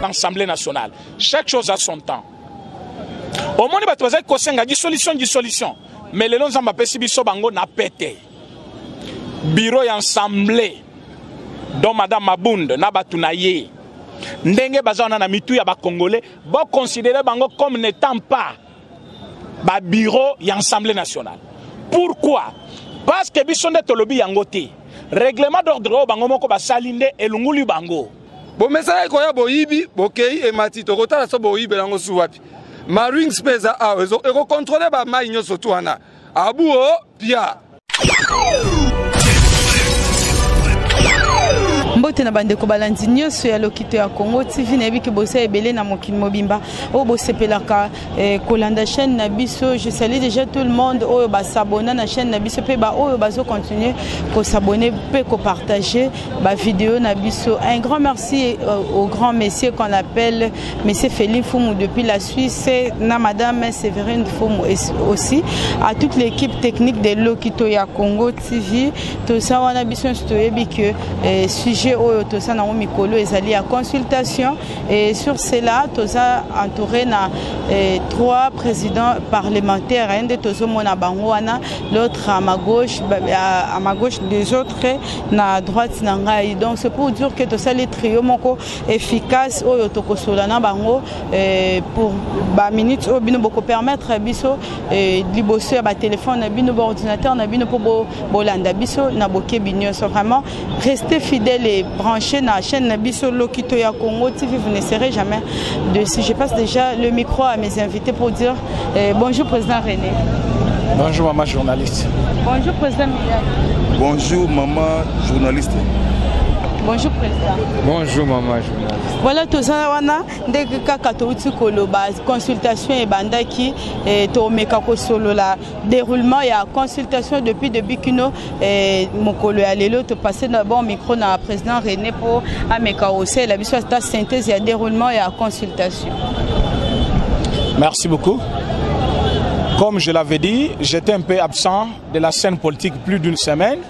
l'Assemblée nationale. Chaque chose a son temps. Au moins, il y a des solutions. Mais les gens qui ont fait bango na pété. Bureau et assemblée. Dont Madame Mabunde, Nabatunaye. Ndenge bazana na mitu ya ba Congolais, bon considérer bango comme n'étant pas ba bureau et assemblée nationale. Pourquoi? Parce que bisonde tolobi yangote. Règlement d'ordre bango moko ba salinde elunguli bango. Bon message ko ya boyibi, bokei e mati to kota so boyibi lango suwapi. Marine space a ezo e ko contrôler ba mai nyoso tu wana. Abu o pia. Mbote na bande ko balandi nyonso ya lokito ya Congo TV na biki bosa ebele na mokili mobimba o bosepelaka kolanda chaîne na biso. Je salue déjà tout le monde oyo ba s'abonner na chaîne na biso pe ba oyo bazo continuer ko s'abonner pe ko partager ba vidéo na biso. Un grand merci au grand monsieur qu'on appelle monsieur Félix Foumou depuis la Suisse, na madame Séverine Foumou aussi, à toute l'équipe technique de lokito ya Congo TV. Tout ça wana biso stoyebi que sujet oyo toza na mikolo ezali à consultation et sur cela toza entouré na 3 présidents parlementaires ende tozo mona bango wana, l'autre à ma gauche des autres na droite na ngai. Donc c'est pour dire que toza les trio moko efficace oyo tokosola na bango pour ba minutes oyo bino boko permettre biso liboso ya ba téléphone na bino ba ordinateur na bino pour bolanda biso na boke binyo. So vraiment restez fidèles et branchés dans la chaîne Nabiso Lokito ya Congo TV, vous ne serez jamais dessus. Je passe déjà le micro à mes invités pour dire bonjour président René. Bonjour maman journaliste. Bonjour président Miriam. Bonjour maman journaliste. Bonjour président. Bonjour maman journaliste. Voilà tout ça wana ndenge kaka touti koloba consultation et bandaki to meka ko solo la déroulement ya consultation depuis kino mokolo ya lelo to passer na bon micro na président René pour ameka aussi la biso ta synthèse ya déroulement ya consultation. Merci beaucoup. Comme je l'avais dit, j'étais un peu absent de la scène politique plus d'une semaine,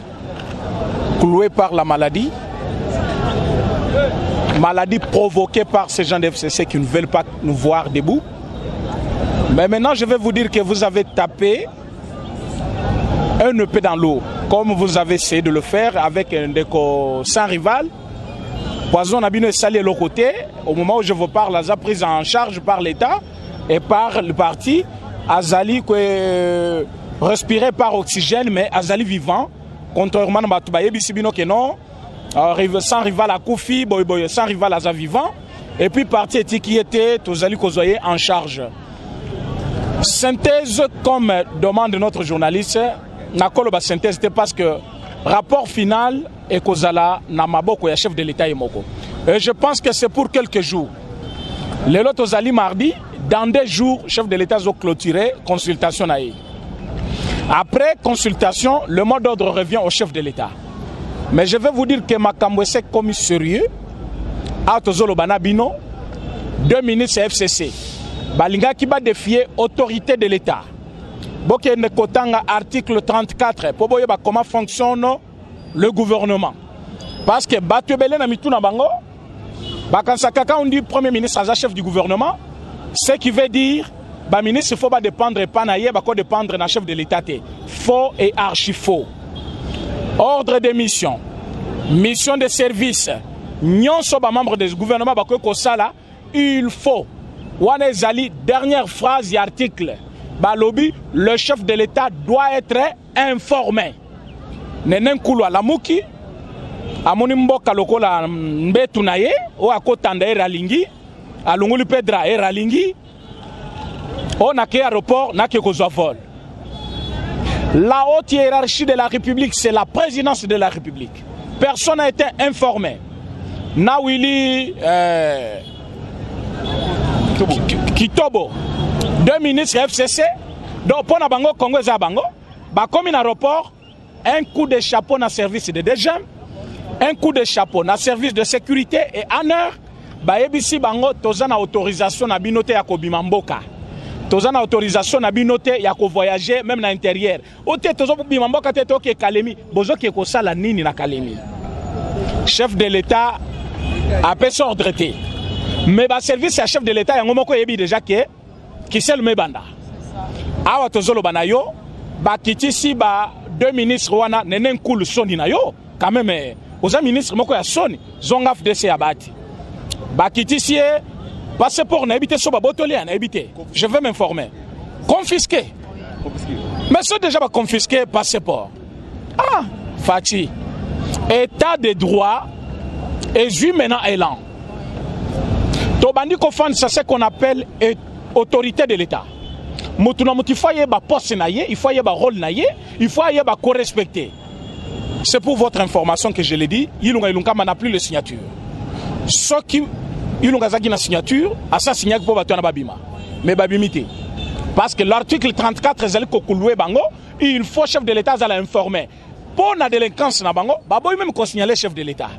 cloué par la maladie. Maladie provoquée par ces gens de FCC qui ne veulent pas nous voir debout. Mais maintenant, je vais vous dire que vous avez tapé un épée dans l'eau, comme vous avez essayé de le faire avec un déco sans rival. Poison Nabino est salé de l'autre côté. Au moment où je vous parle, elle a prise en charge par l'État et par le parti. Azali respirait par oxygène, mais Azali vivant. Contrairement à Batoubaye Bissibino que non. Sans rival à Koufi, sans rival à Zavivant, et puis parti qui était Tozali Kozoye en charge. Synthèse, comme demande notre journaliste, Nakoloba synthèse, c'était parce que rapport final est Kozala Namaboko, chef de l'État Moko. Et je pense que c'est pour quelques jours. Le lot Tozali mardi, dans des jours, chef de l'État a clôturé consultation. Après consultation, le mot d'ordre revient au chef de l'État. Mais je vais vous dire que Makambo est commis sérieux. Atozolo Banabino, 2 ministres FCC. Balinga qui va défier l'autorité de l'État. Boke Nekotanga, article 34, pour voir comment fonctionne le gouvernement. Parce que Batubele Namituna Bango, Bakansakaka, on dit Premier ministre, chef du gouvernement, ce qui veut dire, le ministre, il ne faut pas dépendre pas naïe, il faut dépendre d'un chef de l'État. Faux et archi faux. Ordre de mission, mission de service, nous sommes membres du gouvernement, il faut. Dernière phrase et article. Balobi, le chef de l'État doit être informé. Nenen Kouloua Lamouki, Amonimbo Kalokola Mbetunaye, ou à Kotanda Eralingi, à Lungulu Pedra Eralingi, on a qu'un aéroport, n'a que vol. La haute hiérarchie de la République, c'est la présidence de la République. Personne n'a été informé. Nawili Kitobo, 2 ministres FCC, donc pour la Bango, Congo Zabango, comme un aéroport, un coup de chapeau dans le service de DGM, un coup de chapeau dans le service de sécurité et en heure, Baebisi Bango, Tozana autorisation na binote ya Kobimamboka. Tozana autorisation na binote ya ko voyager même à l'intérieur. Ote tozo bimamboka te to ke Kalemi, bozo ke ko sala nini na Kalemi. Chef de l'État a fait ordre. Mais le service à chef de l'État, il y a déjà qui c'est le Mebanda. Awa tozolo banayo, bakitisi ba deux ministres wana nenen cool soni na yo. Quand même, aux ministres moko ya soni, zongaf de se abati. Bakitisi passeport na habité so ba botoli na habité. Je vais m'informer. Confisqué. Mais c'est déjà pas confisqué passeport. Ah, Fati. État de droit et ju maintenant élan. Tobandi kofan ça c'est qu'on appelle autorité de l'État. Mutuna muti foye ba poste naye, il faut y ba rôle naye, il faut y ba co-respecter. C'est pour votre information que je l'ai dit, Ilunga n'a plus de signature. Ce qui Ilunga zaki na signature, à ça signature pour battre na babima. Mais babimité. Parce que l'article 34 est kokulwe bango, il faut chef de l'État à informer. Pour la délinquance na bango, babo même qu'on signaler chef de l'État.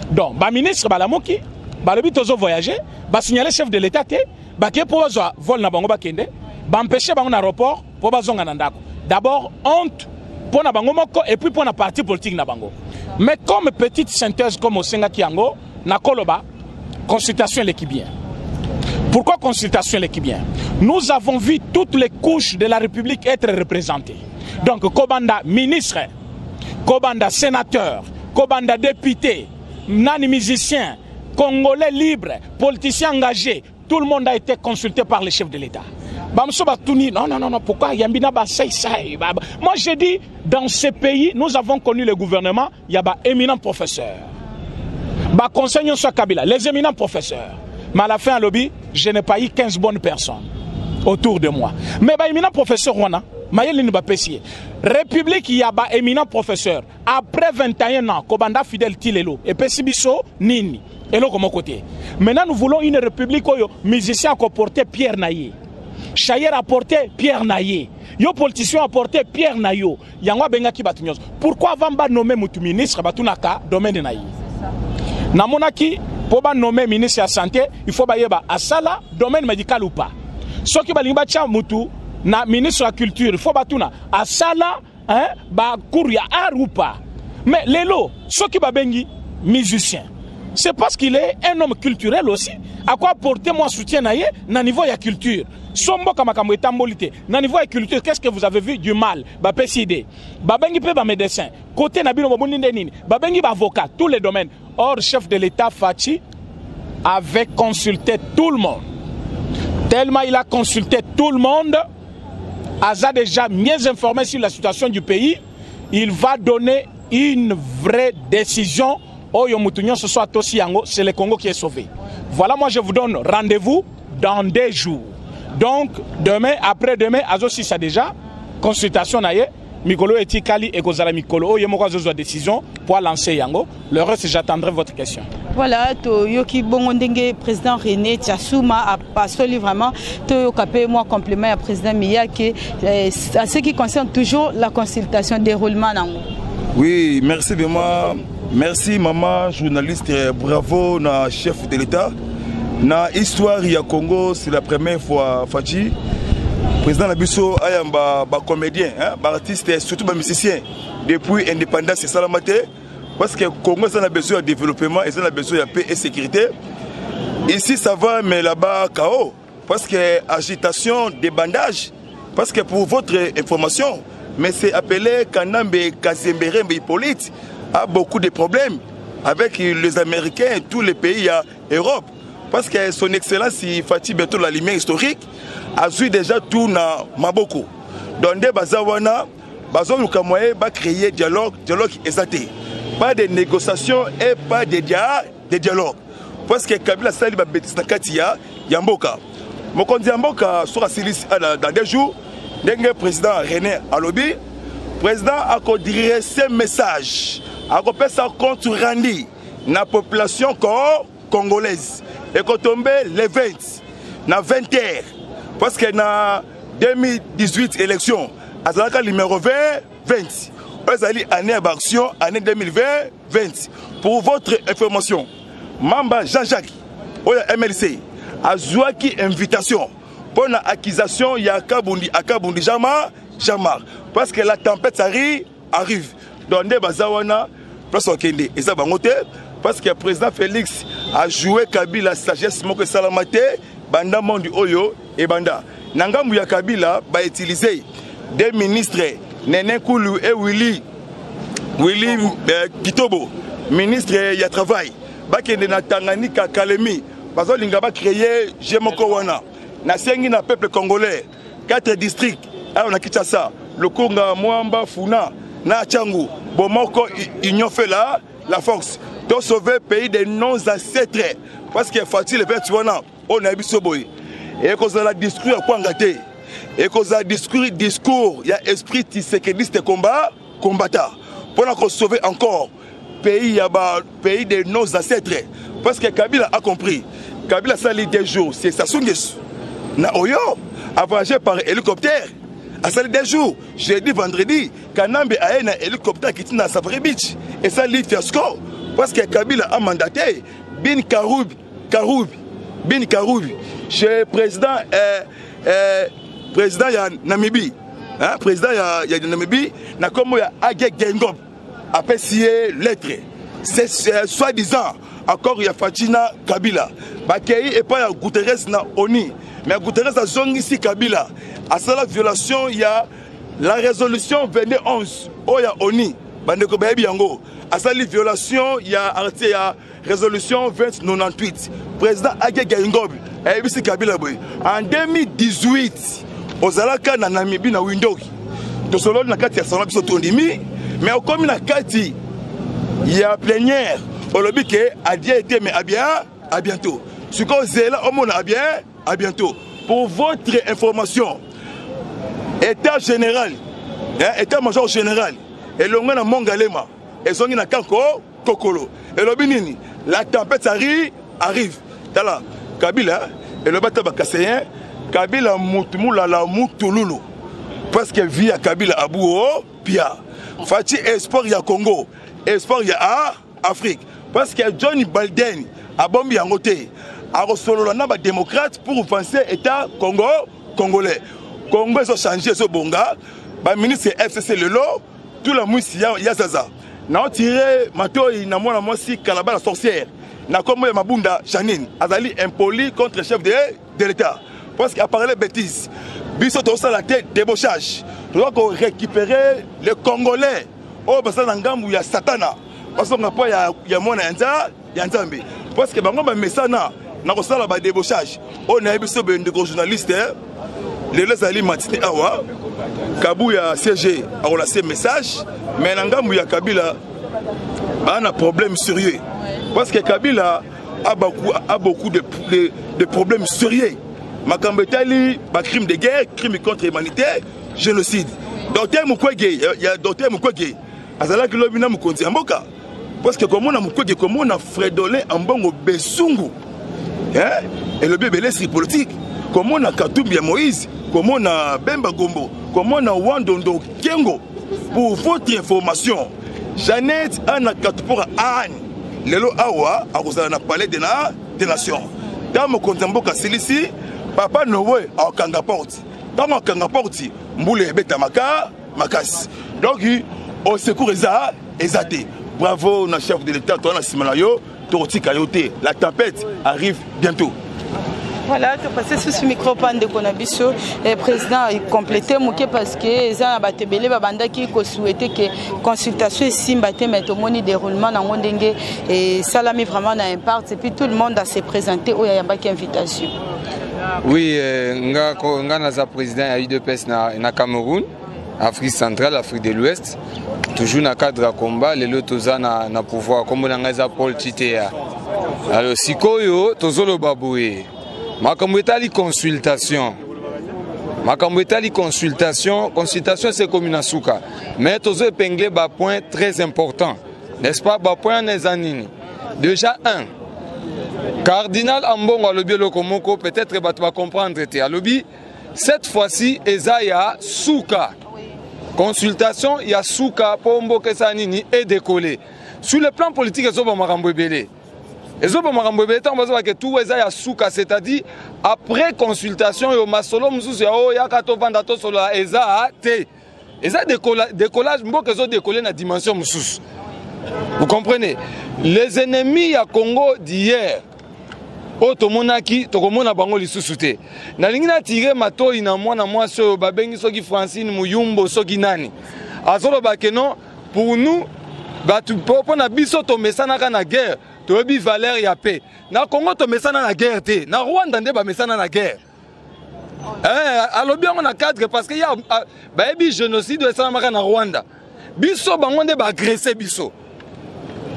Donc, ba ministre balamoki, ba lebi tozo voyager, ba signaler chef de l'État te, ba ke pour vol na bango ba kende, ba empêcher bango na aéroport pour ba zonga na ndako. D'abord honte pour na bango moko et puis pour na parti politique na bango. Mais comme petite synthèse comme au Senga Kiango, na koloba consultation l'équipe bien. Pourquoi consultation l'équipe bien? Nous avons vu toutes les couches de la République être représentées. Donc Kobanda ministre, Kobanda sénateur, Kobanda député, nani musicien, Congolais libre, politicien engagé, tout le monde a été consulté par le chef de l'État. Non, pourquoi Yambina ba say. Moi j'ai dit, dans ces pays, nous avons connu le gouvernement, il y a des éminents professeurs. Bah conseil sur Kabila, les éminents professeurs. Mais à la fin, à lobby, je n'ai pas eu 15 bonnes personnes autour de moi. Mais bah éminents professeurs, on a. République, il y a des éminents professeurs. Après 21 ans, Kobanda fidèle Tilelo et Pessibiso Nini. Et là, comme côté. Maintenant, nous voulons une république où les musiciens ont porté Pierre Naye. Chayer a porté Pierre Naye. Yo politicien a porté Pierre Nayo. Yangwa Bengaki Batunyos. Pourquoi Vamba nommer Moutou ministre Batunaka domaine de Naye? Namonaki, pour nommer ministre de la Santé, il faut bailler à Sala, domaine médical ou pas. Ce qui va l'imbacha Moutou, na ministre de la Culture, il faut batuna à Sala, hein, ba Kouria art ou pas. Mais Lélo, ce qui va bengi, musicien. C'est parce qu'il est un homme culturel aussi. À quoi porter mon soutien naïe, na niveau ya culture. Sombo kamakambo etambolité. Na niveau ya culture, qu'est-ce que vous avez vu du mal? Ba PCD. Ba bengi pe ba médecin. Côté nabino babundinde nini. Ba bengi ba avocat, tous les domaines. Or, chef de l'État Fati avait consulté tout le monde. Tellement il a consulté tout le monde, Aza déjà mieux informé sur la situation du pays, il va donner une vraie décision. Oh, ce soit aussi c'est le Congo qui est sauvé. Voilà, moi je vous donne rendez-vous dans 2 jours. Donc, demain, après-demain, Azo si ça déjà, consultation naïe, Mikolo et Tikali et Kozala Mikolo, il y a une décision pour lancer Yango. Le reste, j'attendrai votre question. Voilà, Yoki Bongondenge, président René Tiassouma a passé vraiment, moi complément à président Miyake, à ce qui concerne toujours la consultation déroulement. Oui, merci vraiment. Merci maman, journaliste, bravo, na chef de l'État. Na histoire ya Congo, c'est la première fois Fati. Président Nabiso ayamba ba comédien, hein, ba artiste, surtout ba musicien. Depuis l'indépendance, c'est ça la matière. Parce que Congo, ça a besoin de développement et ça a besoin de paix et sécurité. Ici, ça va, mais là-bas, chaos. Parce que agitation, débandage. Parce que pour votre information, mais c'est appelé Kanambe Kazemberembe Hippolyte a beaucoup de problèmes avec les Américains et tous les pays d'Europe. Parce que son excellence, Fati Beto, la lumière historique, a vu déjà tout dans Maboko. Donc, des Bazawana, Bazon Lukamoye va créer dialogue exalté. Pas de négociations et pas de dialogue. Parce que Kabila Sali va bêtise dans Katia, Yamboka. Mon candidat Yamboka sera silis dans 2 jours. Le président René Alobi, président a codé ce message. A fait ça compte rendu la population congolaise. Et quand tombé les 20, na 20 heures. Parce que dans 2018 élection, à la numéro 20, 20. Vous allez année d'action, année 2020, 20. Pour votre information, Mamba Jean-Jacques, au MLC, a joué invitation pour l'accusation de Akabundi Jamar. Parce que la tempête arrive. Donc, des bazawana, place au Kende. Et ça va monter. parce que le président Félix a joué Kabila sagesse moko salamate banda monde oyo et banda nangambu ya Kabila ba utiliser des ministres Nene Koulou et Willy Kitobo ministre ya travail bakende na Tanganyika Kalemi bazo linga ba créer Jemoko wana na sengi na peuple congolais 4 districts a on a Kinshasa le Konga Mwamba Funa na Tchangu Bomoko union fait la force to sauver pays des non ancêtres parce que facile le fait wana on a biso boy et cause la discours quoi ngate et cause la discours il y a esprit tisekediste combattant pour qu'on sauver encore pays des nos ancêtres parce que Kabila a compris Kabila sali des jours c'est Sassou Nguesso na oyo a voyagé par hélicoptère a sali des jours jeudi vendredi Kanambe a un hélicoptère qui tient à Safari Beach et ça lit fiasco parce que Kabila a mandaté Bin Karoubi chez président ya Namibie hein, président ya Namibie na comme ya Age Gengob après signé lettre c'est soi-disant encore ya Fatina Kabila bakei et pas ya Guterres na ONU mais Guterres a zongi si Kabila à la violation il y a la résolution 2211 oya ONU bandeko bayebi yango à la violation il y a résolution 2098 président Age Gengob ayebisi Kabila boy en 2018 ozalaka na Namibie na Windhoek to solo na kati ya salon biso tondimi mais okomi na kati ya plénière olobi ke adia été mais à bientôt ce que zela omona à bientôt pour votre information état général état major général elonga na Mongalema ezongi na kanko kokolo elobi nini la tempête arrive tala Kabila elobata bakaseyen Kabila mutumula la mutululu parce que via Kabila Abouo Pia Fati espoir ya Congo espoir ya Afrique parce que Johnny Biden a bombi yangote a resolo na ba démocrate pour avancer état congolais Congo ils ont changé ce bonga ba ministre FCC lelo tout la musi ya zaza na tiré matoi na mwana mwasi Kalaba la sorcière na comme ya Mabunda Janine azali impoli contre le chef de l'état parce qu'il a parlé bêtises. Biso tosa la tête débauchage. Nous devons récupérer les Congolais. Oh, parce que il y a Satana. Parce qu'on n'a pas il y a mon Nzambe. Parce que bango ba mesana na ko sala ba débauchage. On a biso ben de journalistes. Les ali matine awa. Kabu ya CG a relancé message, mais ngambu ya Kabila a un problème sérieux. Parce que Kabila a beaucoup de problèmes sérieux. Makambetali, crime de guerre, crime contre l'humanité, génocide. Docteur Mukwege, il y a docteur Mukwege. Azala ki lobina mukonzi amboka. Parce que comme on a Mukwege, comme on a fredolé en bongo besungu. Hein? Et le bébé l'esprit politique. Comme on a Katumbi Moïse, comme on a Bemba Gombo, comme on a Wandondo Kengo. Pour votre information, Jeannette Anna Katupora Anne, Lelo Awa, a na palais des nations. Dans mon compte amboka Silisi, Papa Noé a Kanga Porti. Dans mon Kanga Porti, Mboule Beta Makas. Donc, au secours, Ezate. Bravo, notre chef de l'État, toi, Simalayo, Toroti Kayote. La tempête arrive bientôt. Voilà, tu passes sur ce micro-pan de Konabiso. Le président a complété parce que les gens ont souhaité que la consultation ici mette au moni déroulement dans le monde et ça l'a mis vraiment dans l'impact. Et puis tout le monde a se présenté où il y a une invitation. Oui, le président a eu deux PES na Cameroun, Afrique centrale, Afrique de l'Ouest. Toujours dans le cadre de combat, les autres na pouvoir, comme on a Paul Chitea. Alors, si Koyo, Tozolo Baboué. Makamwetali consultation. Consultation c'est comme une souka. Mais Tozo épinglé un point très important. N'est-ce pas? Un point Nezanini. Déjà un. Cardinal Ambongo Alobi Lokomoko, peut-être tu vas comprendre. Alobi, cette fois-ci, Ezaya Souka. Consultation, il y a Souka, Pombo Kesanini et décollé. Sur le plan politique, il y a Marambouébélé. C'est-à-dire, après consultation, il y a décollage, il y a décollé dans la dimension. Vous comprenez? Les ennemis à Congo d'hier, otomonaki tokomona bango lisusu te. Nalingi na tirer matoi na mwana mwasi oyo babengi soki Francine Muyumbo soki nani. Azoloba ke non pour nous batu popo na biso to mesanaka na guerre, toyebi valeur ya paix. Na Congo to mesana na guerre te. Na Rwanda nde ba mesana na guerre. Alobi on a cadre parce que ya bayebi génocide esalamaka na Rwanda. Biso bango nde ba agresser biso.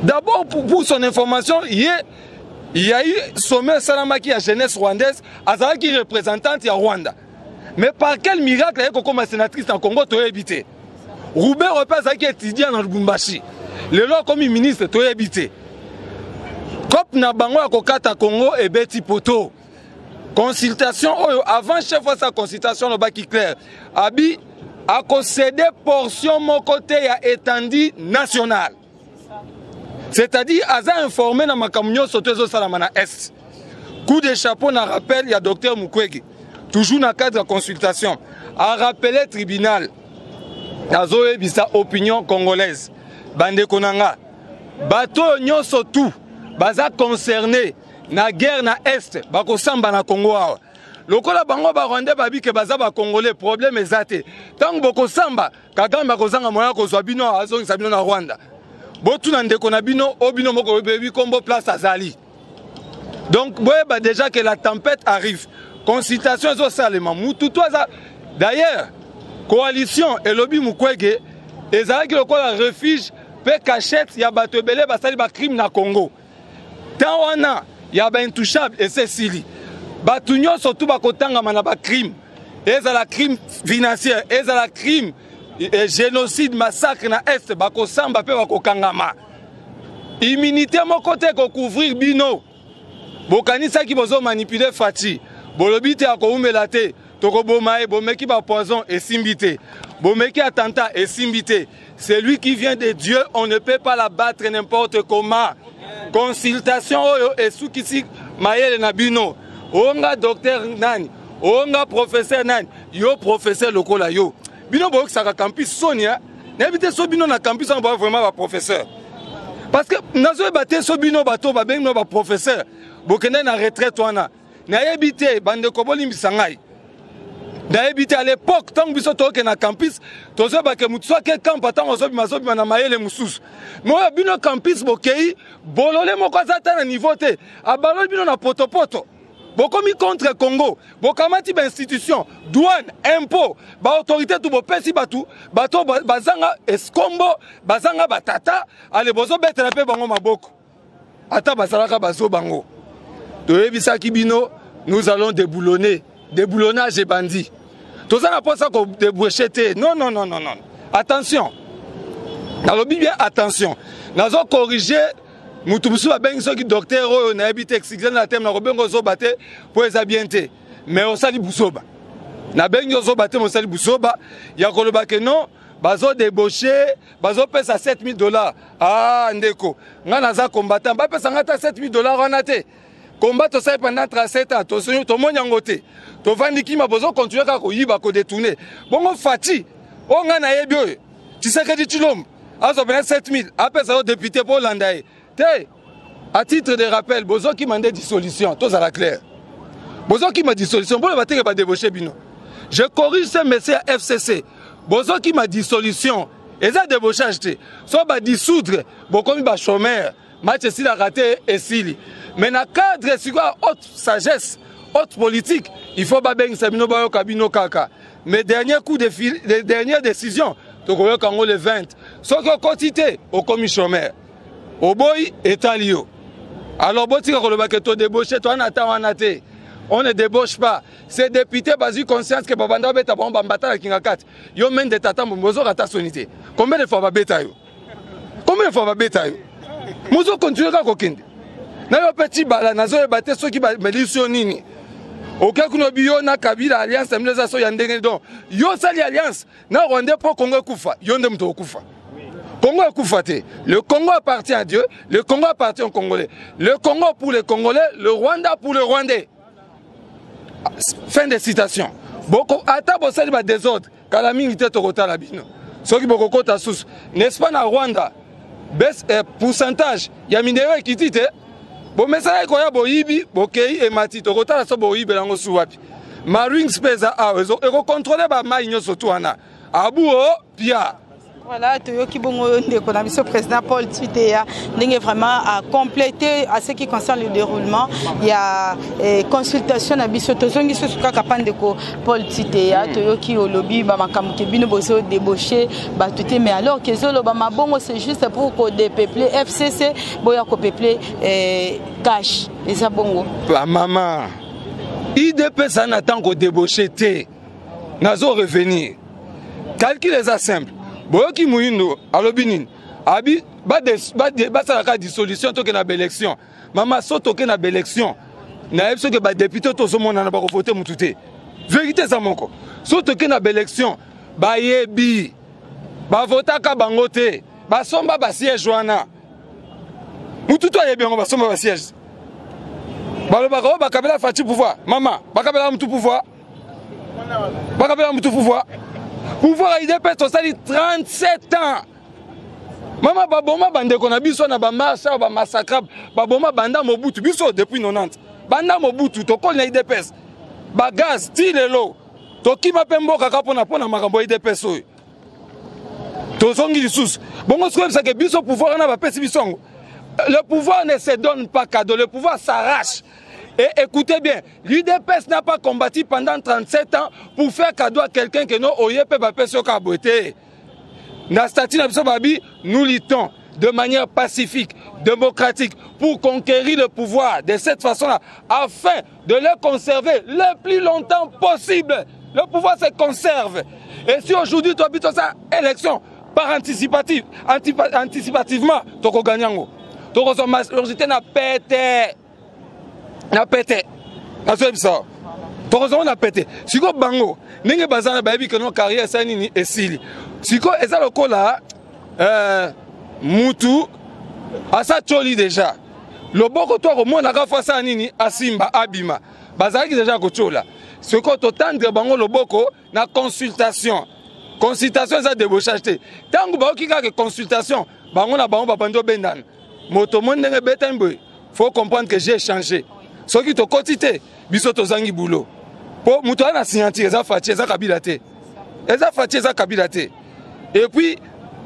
D'abord pour son information, il y a eu sommet Salamaki à jeunesse rwandaise, Azalaki représentante à Rwanda. Mais par quel miracle est-ce comme sénatrice en Congo tu as habité? Roubaix repère qui étudiant dans Lubumbashi. Le loi comme ministre tu as habité. Cop na bango à Kokata Congo et Betty Poto. Consultation avant chef de sa consultation le baki clair. Abi a concédé portion mon côté à étendue nationale. C'est-à-dire, Aza informé dans ma camion sauteuse Salamana Est. Coup de chapeau, n'a rappel, il y a docteur Mukwege. Toujours dans le cadre de consultation. A rappelé tribunal. Azoé bisa opinion congolaise. Bande Konanga. Bateau nyon surtout. Baza concerné. Na guerre na Est. Bako samba na Congo. Lokola bango ba rwandais babi ke baza ba congolais problème ezate. Tant boko samba. Kagame bako zanga moya ko zwabino azongi sabino na Rwanda. Botu na ndeko na bino obino moko bebi kombo place azali. Donc boyeba déjà que la tempête arrive. Consultation zo salema mutu toza. D'ailleurs, coalition et lobby Mukwege ezalaki lokola refuge pe cachette ya bato ebele basali ba crime na Congo. Tant wana ya ba intouchable et Cécilie. Bato nyonso tout bakotanga na ba crime. Ezala crime financier, ezala crime génocide, massacre na Est, bako samba pe bako kangama. Immunité mon côté ko couvrir bino. Bokanisa ki bozo manipuler Fati. Bolobite ako umelate, toko bomae, bomeki ba poison et simbité. Bomeki attentat et simbité. C'est lui qui vient de Dieu, on ne peut pas la battre n'importe comment. Consultation oyo et soukisi mayele na bino. Onga docteur nani, onga professeur nani, yo professeur lokola yo. Bino boyok saka campus Sonia, n'habite so bino na campus on va vraiment ba professeur. Parce que nazo baté so bino bato ba bengno ba professeur. Bokende na retraite wana. Na habité bande ko boli misangai. Na habité à l'époque tant biso toke na campus, tozo ba ke mutso ke camp tant ozo bimazo bima na mayele mususu. Moi bino campus bokei bolole moko zata na niveau te. Abalol bino na potopoto. Bokomi contre Congo, bokamati ba institution, douane, impôt, ba autorité tout bo pesi batu, bato bazanga eskombo, bazanga batata, ale bozo betela pe bango maboko. Ata basalaka bazo bango. Toyebisa kibino, nous allons déboulonner, déboulonnage et bandits. Tout ça n'a pas ça qu'on déboucheté. Non. Attention. Dans le bien attention. Nous allons corriger. Mutubusu ba bengi soki docteur oyo na habite oxygène na thème na robengo zo baté pour esabienté mais on sali busoba na bengi zo baté mo sali busoba ya koloba ke non bazo débaucher bazo pesa $7,000 ah ndeko nga naza combattant ba pesa ngata $7,000 wana te combat to sai pendant 37 ans to sonyo to monyango te to vandiki ma bozo continuer ka ko yiba ko détourner bongo fati o nga na yebi oyo Tshisekedi Tshilombo azo bena 7,000 apesa au député pour Landaye. À titre de rappel, Bozo qui m'a dit dissolution, tout ça la clair. Bozo qui m'a dit dissolution, bon, il va débaucher Bino. Je corrige ce monsieur FCC. Bozo qui m'a dit dissolution, et ça débauchage, soit va dissoudre, bon, comme il va chômeur, match s'il a raté et s'il. Mais dans le cadre, c'est quoi, haute sagesse, haute politique, il faut pas bien que Sabino Bayo Kabino Kaka. Mais dernier coup de fil, les dernières décisions, Tokoyo Kango le 20, soit qu'on quantité au commis chômeur. Au boy est alio. Alors, bon, tu as débauché, toi, on ne débauche pas. Ces députés, basés conscience que Babanda Beta Bomba Mbata la Kingakat, yo men de Tata Mbozo Rata Sonité. Combien de fois va bêta yo? Combien de fois va bêta yo? Mozo continue à kokende. Na yo petit bala, nazo e baté ceux qui me lisent nini. Aucun coup no na Kabila alliance amneza so yandenge don. Yo sali alliance na Rwanda pour Congo kufa. Yo ndem to kufa. Congo est koufaté. Le Congo appartient à Dieu, le Congo appartient aux Congolais. Le Congo pour les Congolais, le Rwanda pour les Rwandais. Fin de citation. Boko ata bosali ba désordre, kala mingi te tokota la bino. Soki boko kota sous, n'est-ce pas na Rwanda? baisse pourcentage ya minéraux ekiti te bo mesala ekoya boyibi bokei emati tokotala so boyibe lango suwapi marine space a eko contrôler ba mai nyonso tu wana abu o pia. Voilà, Toyoki Bongo Ndekonabiso, président Paul Twitea, n'est vraiment à compléter à ce qui concerne le déroulement. Il y a consultation à Bissotozongi sur ce Kapandeko Paul Twitea, Toyoki au lobby, Bamakamke Bino Bozo débauché, Batouté, mais alors que Zolo Bamabongo c'est juste pour qu'on dépeuple FCC, Boya ko peuple cash, et ça bongo. Maman, IDP ça n'attend qu'au débauché, Nazo revenir. Calcul les a simple. Boyoki Mouindo, Alobinin, Abi, Basalaka dissolution, toke na élection. Maman, so toke na élection. Na ebso que ba député to so mona na ba voter mutute. Vérité ça monko. So toke na élection, ba yebi. Ba votaka bangote, ba somba ba siège wana. Mututo yebi ngo ba somba ba siège. Ba lo ba ko ba kabela fati pouvoir. Maman, ba kabela mutu pouvoir. Ba kabela mutu pouvoir. Pouvoir à IDP Tosali 37 ans. Maman baboma bande kona biso na ba marcha ba massacre baboma banda Mobutu biso depuis 90. Banda Mobutu to kol na IDP. Ba gaz ti lelo. To kima pembo kaka pona makambo IDP so. To zongi lisusu. Bongo sikoyo ça que biso pouvoir na ba pesi bisongo. Le pouvoir ne se donne pas cadeau, le pouvoir s'arrache. Et écoutez bien, l'UDPS n'a pas combattu pendant 37 ans pour faire cadeau à quelqu'un que nous oyepe bapé sur kaboté. Nastati Nabsobabi, nous luttons de manière pacifique, démocratique, pour conquérir le pouvoir de cette façon-là, afin de le conserver le plus longtemps possible. Le pouvoir se conserve. Et si aujourd'hui tu habites ça, élection par anticipativement, tu vas gagner. Tu vas majorité n'a pété. Na pété. Na ça. Heureusement on a pété. Siko bango, nenge bazana bayebi que nos carrière ça nini esili. Siko eza lokola mutu asa choli déjà. Loboko to ko mona ka fa ça nini asimba abima. Bazaki déjà ko chola. Siko to tendre bango loboko na consultation. Consultation ça débauchage te. Tango ba okika que consultation, bango na bango ba bando bendan. Moto mon nenge betemboy. Faut comprendre que j'ai changé. Ce qui te quotité, bisoto zangi boulot. Pour moutoua signature, eza fati, eza kabilate. Eza fati, eza kabilate. Et puis,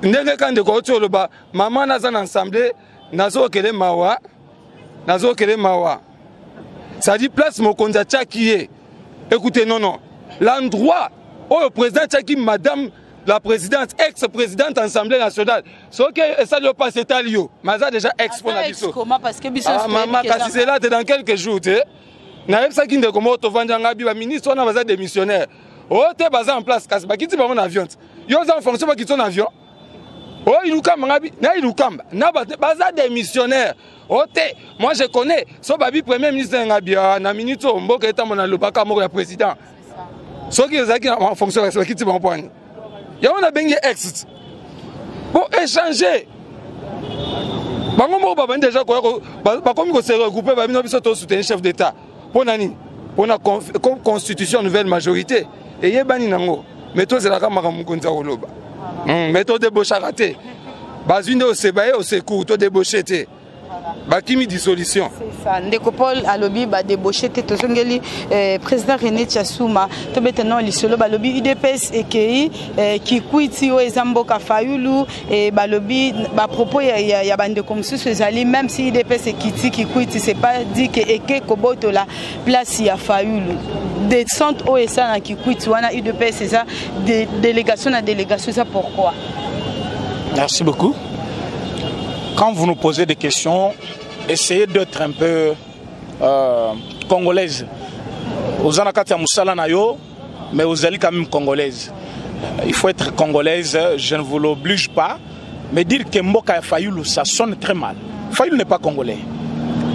ndenge quand de koto le bas, maman nazan ensemble, nazo kele mawa, nazo kele mawa. Ça dit place mokonza tchakiye. Écoutez, non. L'endroit où le président tchaki, madame la présidente, ex-présidente Assemblée nationale, ce que ça ne passe c'est à Lyon. Mais ça déjà expo na biso. Ah maman, quand c'est là, dans quelques jours, tu sais. Naïf ça qui ne comment tu vends un habit, ministre on a besoin de missionnaires. Oh t'es basé en place, parce que tu vas mon avion. Yo en fonction pas qui ton avion. Oh il nous cambe ngabi, na il nous cambe. Na besoin de missionnaires. Oh t'es, moi je connais. So babi premier ministre ngabi na minute mboka eta mona lobaka moko ya président. Ce qui est en fonction de qui tu vas prendre. Il y a un bengi exit pour échanger. Bango ba déjà ba comme ko se regrouper ba bino biso to soutenir chef d'état. Pour nani? Pour la constitution nouvelle majorité. Et yebani nango. Mais to zela ka maka mukonza oloba. Mais to débaucher raté. Bazune au sebaye au secours to débaucher té. Bakimi dissolution. C'est ça. Ndeko Paul alobi ba débauché te tozongeli président René Tchasouma to maintenant lisolo ba lobi UDPS ekei ki kwiti o ezamboka fayulu et ba lobi ba propos ya bande comme ça ezali même si UDPS ekiti ki kwiti c'est pas dit que eke koboto la place ya fayulu descente o esa na ki kwiti wana UDPS ça délégation na délégation ça pourquoi? Merci beaucoup. Quand vous nous posez des questions, essayez d'être un peu congolaise. Aux Anakati Moussala Nayo, mais aux Ali quand même congolaise. Il faut être congolaise, je ne vous l'oblige pas. Mais dire que Mboka Fayoulou, ça sonne très mal. Fayoulou n'est pas congolais.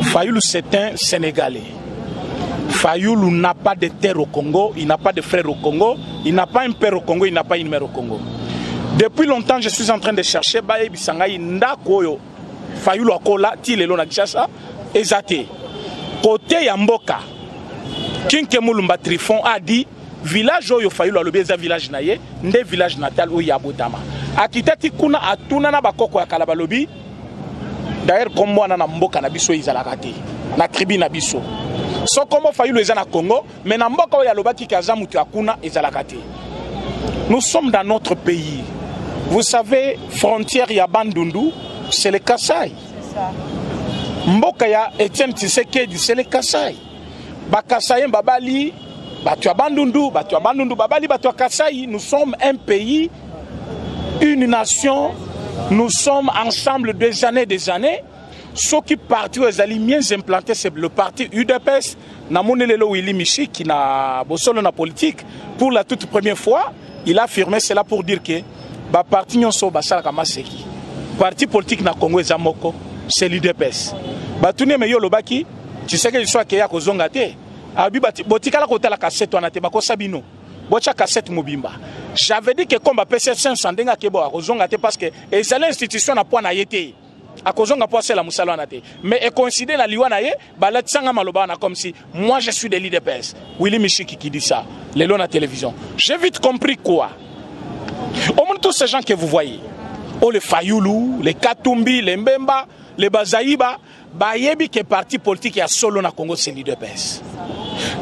Fayoulou, c'est un Sénégalais. Fayoulou n'a pas de terre au Congo, il n'a pas de frère au Congo, il n'a pas un père au Congo, il n'a pas une mère au Congo. Depuis longtemps, je suis en train de chercher Baye Bisangaï Ndakoyo. Fayoulou Akola, Tilelo Nakishasa, Ezate. Côté Yamboka, Kinkemulumba Trifon a dit village Oyo Fayoulou Alobeza village Naye, nde village natal ou Yabotama. akitati kuna atuna na bakoko ya kala balobi d'ailleurs kombo wana na mboka na biso izalaka te na tribu na biso so kombo Fayulu eza na Congo mais na mboka oyo alobaki kaza mutu akuna ezalaka te. Nous sommes dans notre pays. Vous savez, frontière ya Bandundu, c'est le Kasaï. Mboka ya Etienne Tshisekedi, c'est le Kasaï. Ba Kasaï Babali, Batua Bandundu, Babali, Batua Kasaï. Nous sommes un pays, une nation. Nous sommes ensemble des années. Ce qui parti aux alliés mieux implantés, c'est le parti UDPS. Namonelelo Willy Michi qui n'a bossolo na politique pour la toute première fois. Il a affirmé cela pour dire que le parti Nyonso Basala Kamaseki, parti politique na Congo Zamoko, c'est l'UDPS. Batune meyo lobaki, tu sais que je suis à Kozongate. Abi botikala kota la cassette wana te bako sabino. Bocha cassette mobimba. J'avais dit que comme ba PC 500 denga kebo a Kozongate parce que c'est l'institution na point na yete. A Kozonga po c'est la musala na te. Mais et coïncide na liwana ye, ba la tsanga maloba na comme si moi je suis de l'UDPS. Willy Michiki qui dit ça. Les lots à la télévision. J'ai vite compris quoi. Au moins tous ces gens que vous voyez, oh les Fayulu, les Katumbi, les Mbemba, les Bazaïba, Bayebi qui est parti politique à solo na Congo c'est l'UDPS.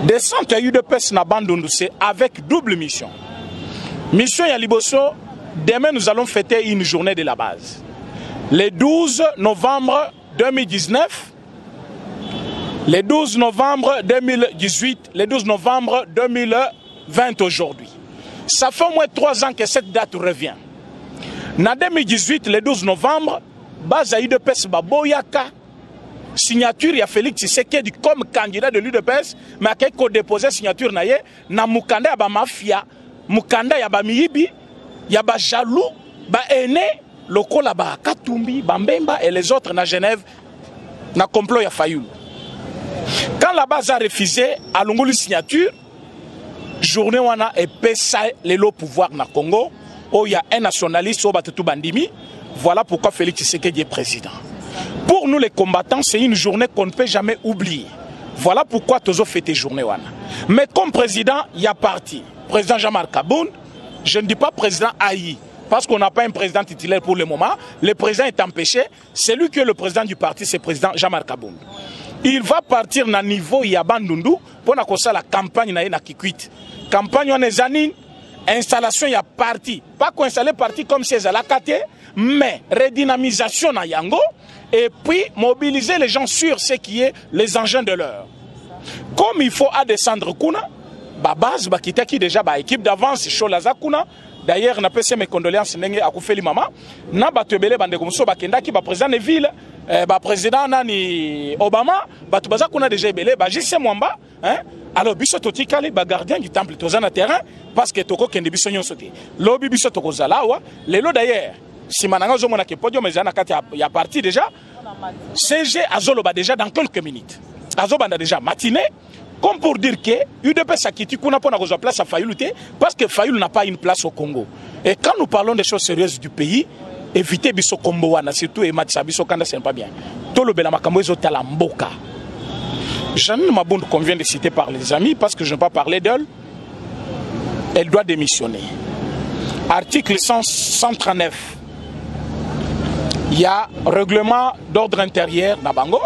Descente à UDPS na Bandundu c'est avec double mission. Mission ya Liboso, demain nous allons fêter une journée de la base. Le 12 novembre 2019. Le 12 novembre 2018, le 12 novembre 2020 aujourd'hui. Ça fait au moins 3 ans que cette date revient. En 2018, le 12 novembre, base à UDPS Baboyaka, signature ya Félix Tshisekedi comme candidat de l'UDPS, mais qui a déposé signature na Mukanda ya ba mafia, Mukanda ya ba miyibi, ya ba jaloux, ba aîné, lokola ba Katumbi, Bambemba et les autres na Genève, na complot ya Fayulu. Quand la base a refusé à l'ongoli signature, journée wana et pesa les lots pouvoir na Congo, où il y a un nationaliste au Batutu Bandimi, voilà pourquoi Félix Tshisekedi est président. Pour nous les combattants, c'est une journée qu'on ne peut jamais oublier. Voilà pourquoi Tozo fêté journée wana. Mais comme président, il y a parti. Président Jean-Marc Kaboun, je ne dis pas président Aïe, parce qu'on n'a pas un président titulaire pour le moment. Le président est empêché. C'est lui qui est le président du parti, c'est le président Jean-Marc Kaboun. Il va partir na niveau ya Bandundu pour la campagne na Kikwit. Campagne on est installation ya parti. Pas qu'on installe parti comme c'est à la KT, mais redynamisation na Yango et puis mobiliser les gens sur ce qui est les engins de l'heure. Comme il faut à descendre kuna, ba base ba kitaki déjà ba équipe d'avance Cholaza kuna. D'ailleurs, on a fait mes condoléances à Koufeli Mama. Na batebele bande komso ba kenda ki ba président de ville. Ba président nani Obama, batu baza kuna déjà ebele, ba JC Mwamba, hein? Alors biso totikali ba gardien du temple tozana terrain parce que toko kende biso nyonso te. Lobi biso toko zalawa, lelo d'ailleurs, si mananga zo mona ke podium ezana kati ya parti déjà. CG azoloba déjà dans quelques minutes. Azobanda déjà matinée comme pour dire que UDPS a quitté kuna pona ko place à Fayulu te parce que Fayulu n'a pas une place au Congo. Et quand nous parlons des choses sérieuses du pays, éviter biso kombo wana surtout et matcha biso kanda c'est pas bien. Tolo bela makambo ezo talamboka. Jeanne Mabund qu'on vient de citer par les amis parce que je ne vais pas parler d'elle. Elle doit démissionner. Article 139. Il y a règlement d'ordre intérieur na bango.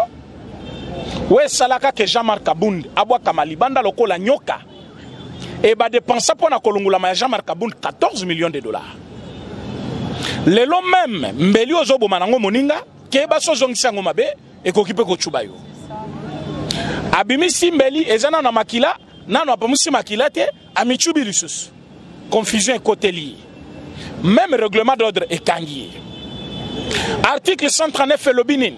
Ouais salaka que Jean-Marc Kabound abwa kamalibanda lokola nyoka. Et ba dépenser pour na kolongula ma Jean-Marc Kabound 14 millions de dollars. Lelo même mbeli ozobo manango moninga ke ba sozongisa ngo mabe e kokipe ko chubayo. Abimisi mbeli ezana na makila nano apamusi makila te amichubi lisusu. Confusion et côté lié. Même règlement d'ordre est kangié. Article 139 et l'obinin.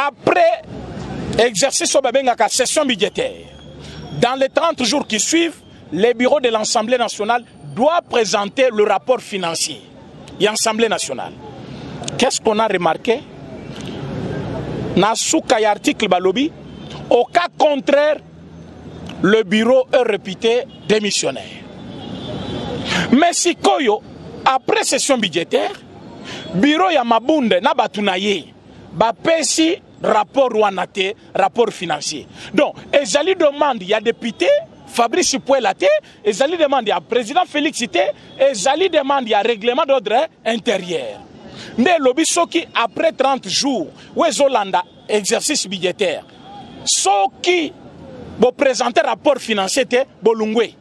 Après exercice au babengaka session budgétaire, dans les 30 jours qui suivent, les bureaux de l'Assemblée nationale doivent présenter le rapport financier. Et l'Assemblée nationale. Qu'est-ce qu'on a remarqué? Nasuka article balobi, au cas contraire, le bureau est réputé démissionnaire. Mais si Koyo, après session budgétaire, bureau ya mabunde na batunaye, ba pesi rapport wanate, rapport financier. Donc, ezali demande, il y a député, Fabrice Puela te, ezali demande à président Félix te, ezali demande à règlement d'ordre intérieur. Ne lobby soki après 30 jours, ou ezolanda exercice budgétaire. Soki bo présenter rapport financier te bolungwe.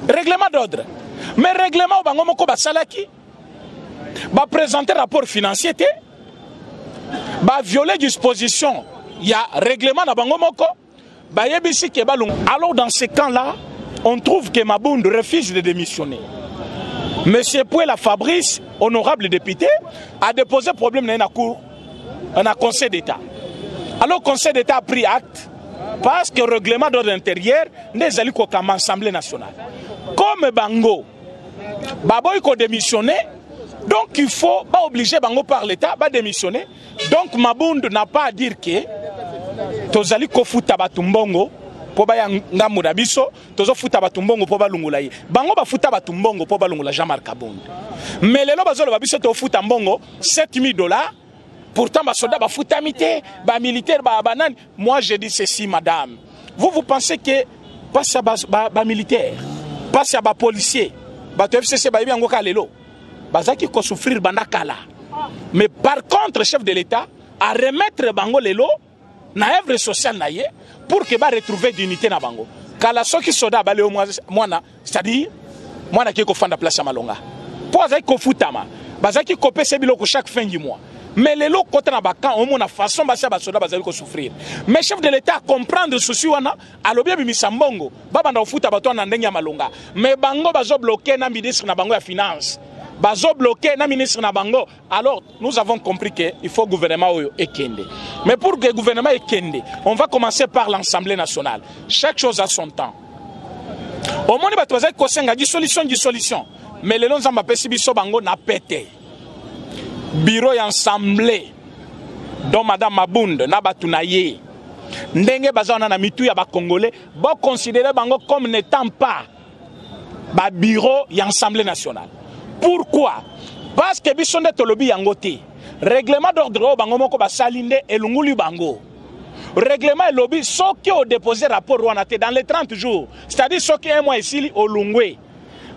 Règlement d'ordre. Mais règlement bango moko basalaki ba présenter rapport financier te ba violer disposition il y a règlement na bango moko ba yebisi ke balung. Alors dans ce cas-là, on trouve que Mabund refuse de démissionner. Monsieur Puela Fabrice, honorable député, a déposé problème dans la cour, dans le Conseil d'État. Alors le Conseil d'État a pris acte parce que le règlement d'ordre intérieur n'est allé qu'à l'Assemblée nationale. Comme Bango, Baboy a démissionné, donc il faut pas obliger Bango par l'État à démissionner. Donc Mabund n'a pas à dire que Tozali Kofuta Batumbongo po ba ngamu na biso tozo futa batumbongo po balungula ye bango ba futa batumbongo po balungula Jean-Marc Kabonde mais lelo bazolo ba biso to futa mbongo $7,000 pourtant ba soda ba futa mité ba militaire ba banane. Moi je dis ceci madame, vous pensez que passe à ba militaire passe à ba policier ba to FCC ba yango ka lelo bazaki ko souffrir bandakala, mais par contre chef de l'État à remettre bango lelo na œuvre sociale na ye pour que ba retrouver dignité na bango kala soki soda ba leo mwana, c'est-à-dire mwana ki ko fanda place ya malonga po azaki ko futama bazaki ko pesa biloko chaque fin du mois, mais lelo kota na bakan au mona façon ba soda bazali ko souffrir. Mais chef de l'État comprendre souci wana alobi bimisa mbongo babanda ofuta bato na ndenge ya malonga, mais bango bazo bloquer na ministre na bango ya finance bazo bloqué na ministre na bango. Alors nous avons compris que il faut gouvernement ekende. Mais pour que le gouvernement ekende, on va commencer par l'Assemblée nationale. Chaque chose a son temps. Au moins bato bazaki kosenga dissolution, mais les longs zamba pesi biso bango na pété. Bureau ya assemblée dont madame Mabund na batunaye ndenge bazana na mitu ya ba congolais bo considérer bango comme n'étant pas ba bureau ya assemblée nationale. Pourquoi? Parce que bisonde tolobi yango te. Règlement d'ordre bango moko basalinde elunguli bango. Règlement et lobby ceux qui ont déposé rapport wanate dans les 30 jours. C'est-à-dire ceux qui un mois ici au lungwe.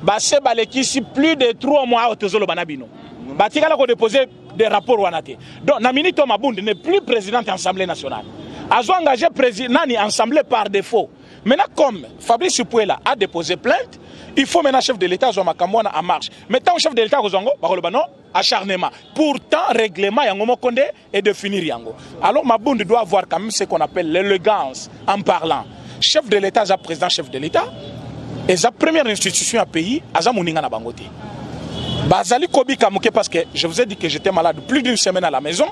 Basse balekisi plus de 3 mois au tozolo banabino. Batikala ko déposer des rapports wanate. Donc Naminito Mabund n'est plus président de l'Assemblée nationale. Azo engagé président ni assemblée par défaut. Maintenant comme Fabrice Puela a déposé plainte, il faut maintenant chef de l'État Zomakamwana en marche. Maintenant chef de l'État Kozongo, Barolobano, acharnement. Pourtant, règlement Yango Mokonde est de finir Yango. Alors Mabund doit avoir quand même ce qu'on appelle l'élégance en parlant. Chef de l'État, président chef de l'État, et sa première institution à pays, Azamuninga na Bangote. Bazali Kobi Kamouke parce que je vous ai dit que j'étais malade plus d'une semaine à la maison.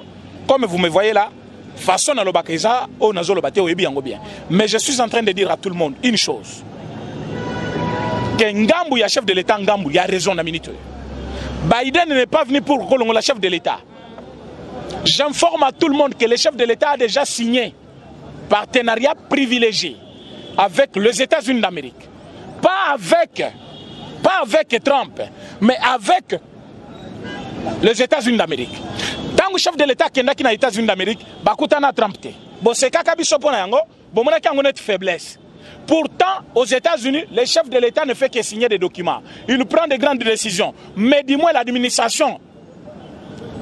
Comme vous me voyez là, façon à l'obakeza, au nazolobate, au ebi yango bien. Mais je suis en train de dire à tout le monde une chose. Que Ngambou, il y a chef de l'État, Ngambou, il y a raison à minute. Biden n'est pas venu pour Kolongo, la chef de l'État. J'informe à tout le monde que le chef de l'État a déjà signé partenariat privilégié avec les États-Unis d'Amérique. Pas avec Trump, mais avec les États-Unis d'Amérique. Tant que chef de l'État qui est dans les États-Unis d'Amérique, bakutana Trump te. Bon, c'est kakabiso pona yango, bon mona kango net faiblesse. Pourtant, aux États-Unis, le chef de l'État ne fait que signer des documents. Il prend des grandes décisions. Mais dis-moi, l'administration,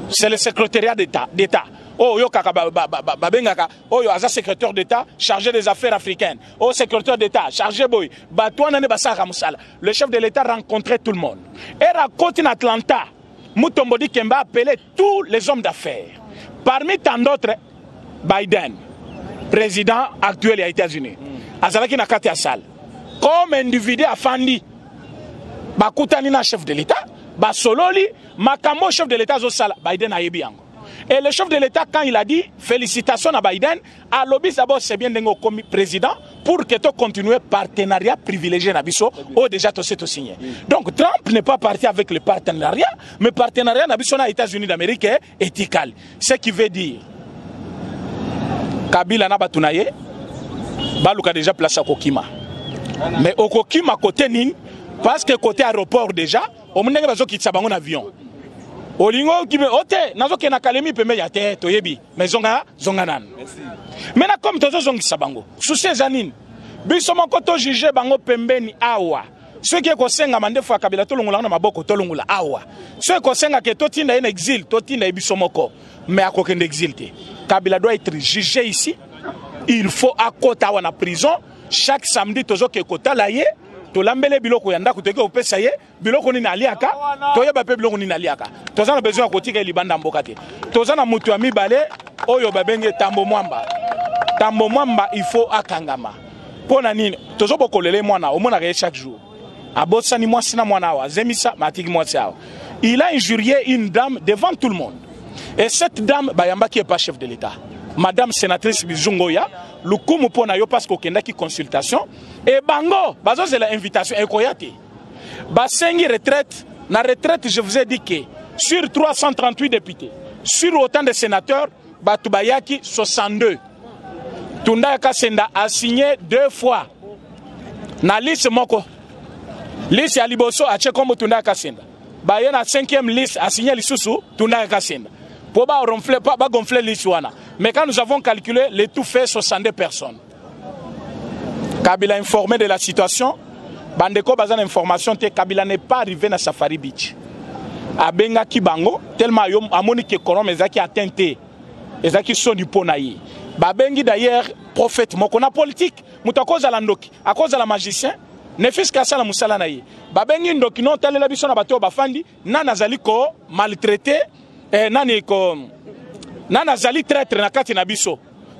c'est le secrétariat d'État. Oh, yo kaka babengaka, oh yo aza secrétaire d'État chargé des affaires africaines. Oh secrétaire d'État chargé boy. Batouana ne basaka musala. Le chef de l'État rencontrait tout le monde. Et raconte en Atlanta, Mutombodi Kemba appelait tous les hommes d'affaires. Parmi tant d'autres, Biden, président actuel des États-Unis. Azalaki na kati ya salle. Comme individu afandi, bakutani na chef de l'État, basololi, makambo chef de l'État zo sala, Biden a yebi yango. Et le chef de l'État, quand il a dit félicitations à Biden, à l'obis d'abord c'est bien d'être comme président pour que tu continues partenariat privilégié Nabiso, ou déjà tu sais tout signé. Donc Trump n'est pas parti avec le partenariat, mais partenariat Nabiso aux États-Unis d'Amérique est éthical. Ce qui veut dire, Kabila Nabatunaye, Baluka déjà placé à Kokima. Mais au Kokima côté Nin, parce que côté aéroport déjà, on m'a dit qu'il y a un avion. Olingo qui me ote nazo ke na kalemi peme ya te toyebi mais zonga nan. Maintenant comme tozo zongi sabango sous ces années biso moko to juger bango pembeni awa ceux qui kosenga mande fois Kabila to longula na maboko to longula awa ceux kosenga ke to tinda en exil to tinda biso moko mais akokende exil te. Kabila doit être jugé ici. Il faut à kota wana prison chaque samedi tozo ke kota la ye to lambele biloko yanda kuteke opesa ye biloko ni naliaka to yeba pe biloko ni naliaka toza na besoin kotika libanda mboka te toza na mutu ami bale oyo babenge tambo mwamba il faut akangama pona nini tozo bokolele mwana omona re chaque jour abosani mwasi na mwana wa zemisa matiki mwasi awa il a injurié une dame devant tout le monde et cette dame bayamba qui est pas chef de l'état madame sénatrice Bizungoya lukumu pona yo parce qu'okenda ki consultation et bango bazo c'est l'invitation ekoyate basengi retraite na retraite je vous ai dit que sur 338 députés sur autant de sénateurs batubayaki 62 Tunda Kasenda a signé 2 fois na liste moko liste ya liboso a chekombo Tunda Kasenda baye na 5e liste a signé lisusu Tunda Kasenda pour ba ronfler pas ba gonfler liste wana mais quand nous avons calculé le tout fait 62 personnes. Kabila informé de la situation bandeko bazana information te Kabila n'est pas arrivé na Safari Beach abenga kibango tellement yo amoni ke korom ezaki atteinte ezaki soni ponayi babengi d'ailleurs prophète mokona politique mutakoza la ndoki akoza la magicien ne fils ka sala musala na ye babengi ndoki non talela biso na bato bafandi nana zali ko maltraité nani ko nana zali traître na kati na biso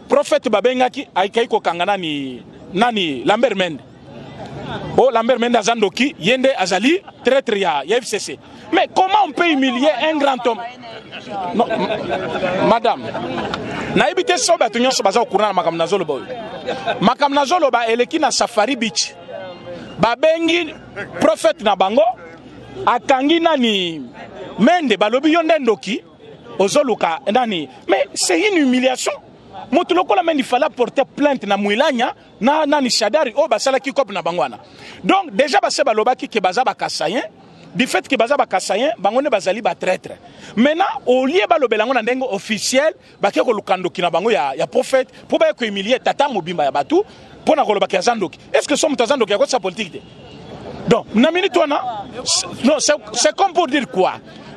prophète babengaki aikai ko kangana ni nani Lambert Mende oh Lambert Mende azandoki yende azali traître ya FCC. Mais comment on peut humilier un grand homme? Non, madame, naibite soba tunyo soba za kurana makamnazolo boy. Makamnazolo ba eleki na Safari Beach. Babengi prophète na bango akangi nani Mende balobi yonde ndoki ozoluka ndani. Mais c'est une humiliation. Motuloko la il fallait porter plainte na Mouilanya na nani Shadari o basala ki kop na bangwana. Donc déjà base balobaki ke baza bakasayen du fait que baza bakasayen bangone bazali ba traître. Maintenant au lieu balobelango na ndengo officiel baké ko lukando kina bango ya prophète pour ba ko humilier tata mobimba ya batu pour na kolobaki azandoki. Est-ce que somme tazandoki ya ko sa politique? Donc na minute wana non c'est comme pour dire quoi?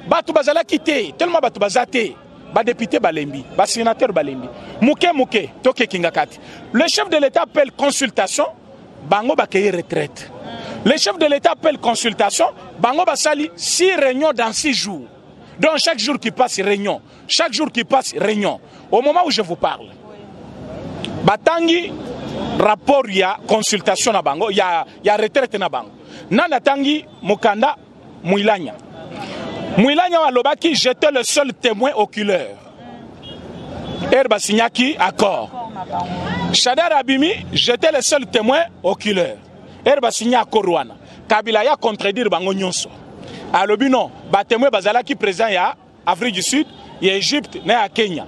Batu bazala quitter tellement batu bazate ba député balembi, ba sénateur balembi. Mouké, toke kingakati. Le chef de l'État appelle consultation, bango ba keye retraite. Le chef de l'État appelle consultation, bango ba sali 6 réunions dans 6 jours. Donc chaque jour qui passe réunion, chaque jour qui passe réunion. Au moment où je vous parle, batangi rapport ya consultation na bango, ya retraite na bango. Nana tangi mukanda Mouilanya. Mouilanya walobaki, j'étais le seul témoin oculaire. Herba Signaki, accord. Shadar Abimi, j'étais le seul témoin oculaire. Herba Signaki, Korwana. Kabila ya contredire bango nyonso. Alobi non, ba témoin bazala ki présent ya Afrique du Sud, ya Égypte, na ya Kenya.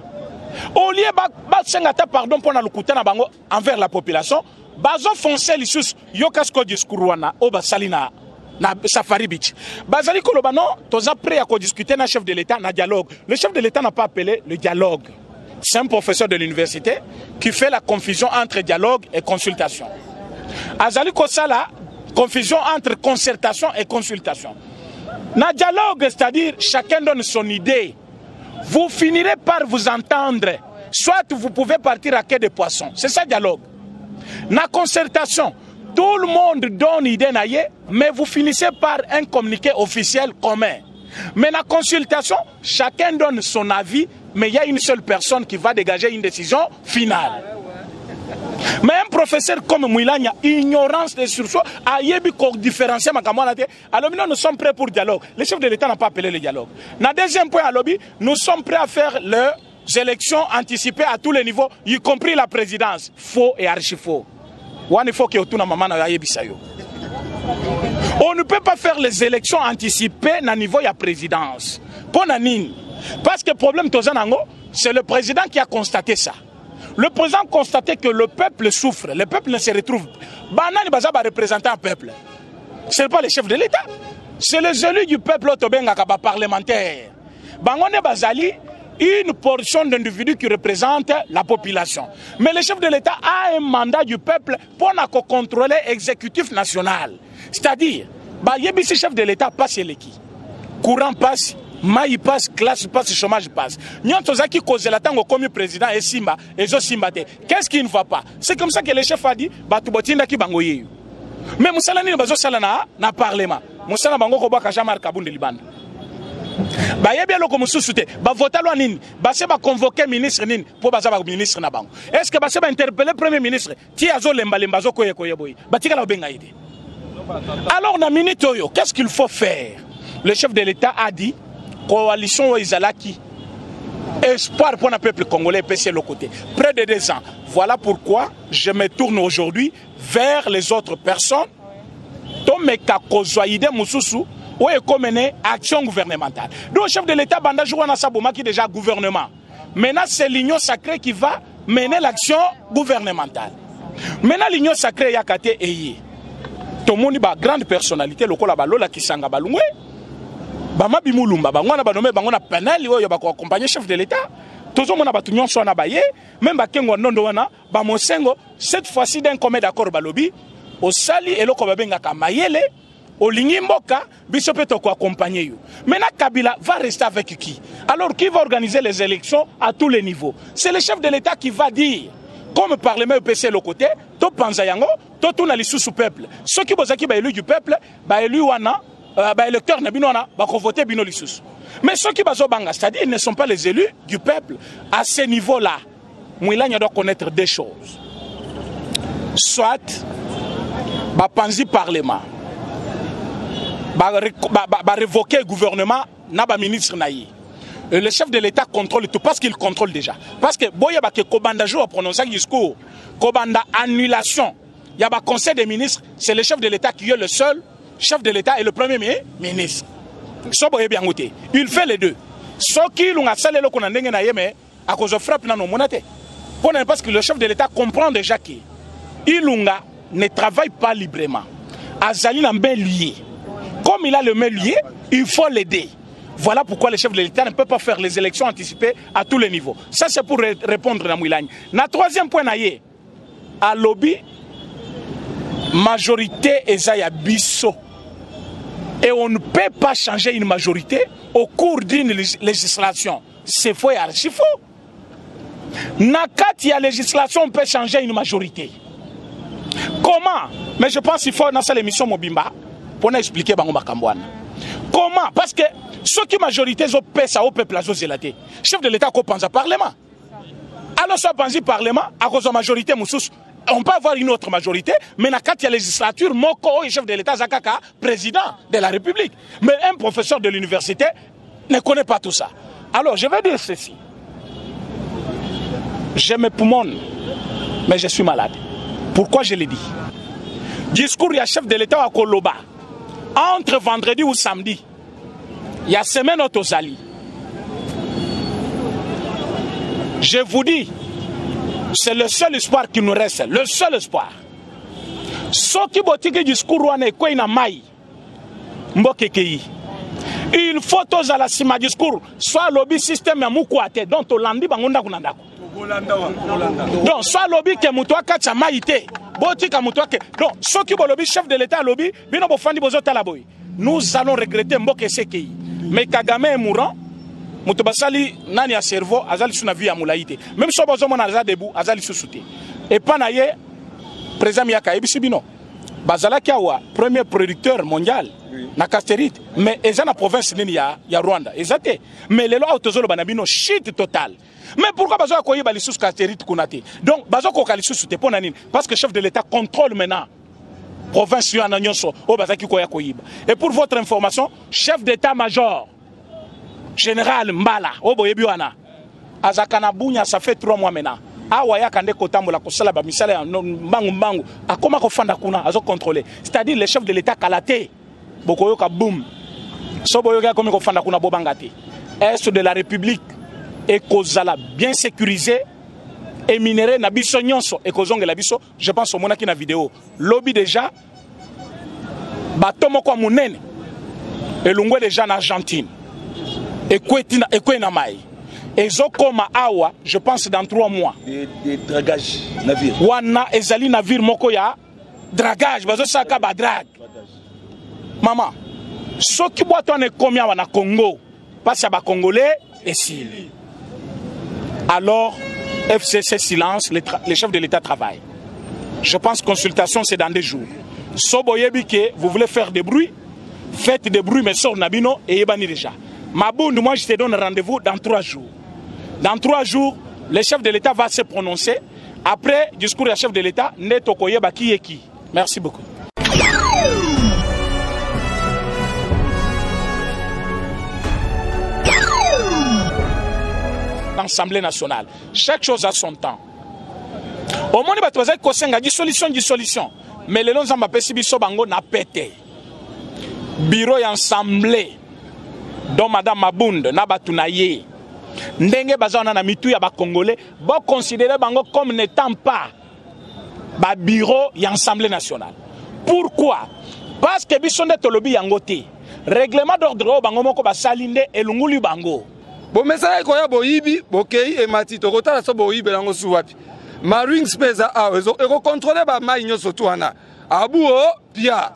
Au lieu ba sengata pardon pour na lukuta na bango envers la population, bazo foncer lisus yokasko discours wana o basalina na Safari Beach. Bazali koloba non, toza prêt à discuter na chef de l'État na dialogue. Le chef de l'État n'a pas appelé le dialogue. C'est un professeur de l'université qui fait la confusion entre dialogue et consultation. Azali Kosala, confusion entre concertation et consultation. Na dialogue, c'est-à-dire chacun donne son idée. Vous finirez par vous entendre. Soit vous pouvez partir à quai de poisson. C'est ça dialogue. Na concertation, tout le monde donne idée naïe, mais vous finissez par un communiqué officiel commun. Mais la consultation, chacun donne son avis, mais il y a une seule personne qui va dégager une décision finale. Mais un professeur comme Mouilanya, ignorance des sursots, a yebi ko différencier makamwana te. Alors nous sommes prêts pour le dialogue. Le chef de l'État n'a pas appelé le dialogue. Na deuxième point à lobby, nous sommes prêts à faire les élections anticipées à tous les niveaux, y compris la présidence. Faux et archi faux. Wan faut que otuna mama na yebi sayo. On ne peut pas faire les élections anticipées à niveau de la présidence. Pour Nanine. Parce que le problème, c'est le président qui a constaté ça. Le président a constaté que le peuple souffre. Le peuple ne se retrouve pas. Banani Bazaba représente un peuple. Ce n'est pas le chef de l'État. C'est les élus du peuple autobengaka parlementaire. Bangone Bazali, une portion d'individus qui représentent la population. Mais le chef de l'État a un mandat du peuple pour contrôler l'exécutif national. C'est-à-dire, si chef de l'État passe l'équipe, courant passe, maï passe, classe passe, chômage passe. Nous avons comme président et Simba, et Simba. Qu'est-ce qui ne va pas? C'est comme ça que le chef a dit, mais Moussala ni bazo salana na parlement. Moussala bango ko baka jamar kabunde libanda. Ba yebia loko mususu te, ba vota loi nini, ba se ba convoquer ministre nini pour baza ba ministre na bango. Est-ce que ba se ba interpeller premier ministre ti azo lemba lemba zo koye koye boy. Ba tika la benga ide. Alors na minute oyo, qu'est-ce qu'il faut faire? Le chef de l'État a dit coalition Izalaki espoir pour le peuple congolais PC le côté. Près de 2 ans. Voilà pourquoi je me tourne aujourd'hui vers les autres personnes. Tomeka Kozoïde Moussousou, où est commenée action gouvernementale. Donc, le chef de l'État, Banda Jouana Saboma, qui est déjà gouvernement. Maintenant, c'est l'Union sacrée qui va mener l'action gouvernementale. Maintenant, l'Union sacrée, Yakate Eye. Tout le monde a grande personnalité, le Kola Balola qui s'engage Balungwe. Bama Bimulumba, Bangwana Banome, Bangona Panel, il y a accompagné chef de l'État. Tout le monde a battu son abayé, même Bakengo Nondoana, Bamonsengo, cette fois-ci d'un commun d'accord Balobi, au Sali et le Kobabenga Kamayele, au Lingimboka, Bissopeto ko accompagner. Maintenant, Kabila va rester avec qui? Alors, qui va organiser les élections à tous les niveaux? C'est le chef de l'État qui va dire, comme le Parlement EPC le côté, to Panzayango, to Tuna sous peuple. Ceux qui sont élus du peuple, élus Wana, électeurs Nabinwana, voter Bino Lissous. Mais ceux qui sont banga, c'est-à-dire ils ne sont pas les élus du peuple. À ce niveau-là, Mouilanya doit connaître des choses. Soit, Panzi Parlement, révoquer le gouvernement, n'a pas ministre naïe. Le chef de l'État contrôle tout parce qu'il contrôle déjà. Parce que Boya Bake Kobanda jour a prononcé un discours, Kobanda annulation. Il y a un conseil des ministres, c'est le chef de l'État qui est le seul chef de l'État et le premier ministre. Il fait les deux. Ce qui l'ont salé le qu'on a à cause de frappe dans nos monatés. Parce que le chef de l'État comprend déjà qu'il ne travaille pas librement. Azali n'a pas lié. Comme il a le même lié, il faut l'aider. Voilà pourquoi le chef de l'État ne peut pas faire les élections anticipées à tous les niveaux. Ça, c'est pour répondre à Mouilani. Le troisième point, à lobby, majorité Ezaya Bisso. Et on ne peut pas changer une majorité au cours d'une législation. C'est faux et archi faux. Nakat, il y a législation, on peut changer une majorité. Comment? Mais je pense qu'il faut dans cette émission Mobimba pour nous expliquer Bango Kambouane. Comment? Parce que ceux qui majorité sont pèsent au peuple zélaté. Chef de l'État pense à Parlement. Alors ça pense au Parlement à cause de la majorité Moussous. On peut avoir une autre majorité, mais dans la législature, Moko est chef de l'État, Zakaka, président de la République. Mais un professeur de l'université ne connaît pas tout ça. Alors, je vais dire ceci. Je me poumonne, mais je suis malade. Pourquoi je l'ai dit? Discours, il y a chef de l'État à Koloba. Entre vendredi ou samedi, il y a semaine au Tozali. Je vous dis, c'est le seul espoir qui nous reste, le seul espoir. Ce qui botike discours wane ko ina mai mbokekei. Il faut tous à la sima discours soit lobby système ya mukwate donc to landi bangonda kunandako. Donc soit lobby ke mutwa kacha maite botika mutwa ke. Donc ce qui bo lobby chef de l'État lobby bino bo fandi bozo talaboy. Nous allons regretter mbokesekei. Mais Kagame est mourant. Mutobasali nani a cerveau azali suna vie ya mulaite même so bozo mona za debout azali susute et panaye président Yaka ebisibino bazala kiawa premier producteur mondial na casterite mais ezana province nini ya Rwanda ezate mais lelo autozolo banabino shit total mais pourquoi bazo ko yeba lisusu casterite kunate donc bazo ko kalisusu te pona nini parce que chef de l'État contrôle maintenant province ya nyonso o bazaki ko ya koyiba et pour votre information chef d'état-major Général Mbala, Oboyebiwana, Azakana Bounya, ça fait 3 mois maintenant. Awaya Kande Kotambola, Kosala, Bamisala, Bangu Bangu, à comment Kofanda Kuna, à contrôler. C'est-à-dire le chef de l'État Kalate, Bokoyoka Boum, Soboyoka comme Kofanda Kuna Bobangate. Est de la République, et Kozala bien sécurisé, et minéré, Nabiso Nyonso, et Kozong et Labiso, je pense au Monaki na vidéo. Lobby déjà, Batomo kwa Mounene, et Lungwe déjà en Argentine. Et quoi na mai. ezokoma awa, je pense dans 3 mois. Des dragages, navires. Wana ezali navire moko ya dragage, bazo saka ba drag. Maman, ce qui boit on est combien wana Congo, passe à ba Congolais et s'il. Alors, FCC silence, les chefs de l'État travaillent. Je pense que consultation c'est dans 2 jours. Soboyebi que vous voulez faire des bruits, faites des bruits mais sort Nabino et Yebani déjà. Mabound, moi je te donne rendez-vous dans 3 jours. Dans 3 jours, le chef de l'État va se prononcer. Après, discours du chef de l'État, Neto Koyeba qui est qui. Merci beaucoup. L'Assemblée nationale, chaque chose a son temps. Au moins, il y a des solutions. Mais les gens ont fait bango na pété. Bureau et assemblée, dont Madame Mabound, na batunaye. Ndenge bazana na mitu ya ba Congolais, bon considérer bango comme n'étant pas ba bureau et assemblée nationale. Pourquoi? Parce que bisonde tolobi yangote. Règlement d'ordre bango moko ba salinde elunguli bango. Bon message koya boyibi, bokei e matito kotala so boyibe lango suwapi. Marine space a eko contrôler ba mai nyoso tuana. Abu o pia.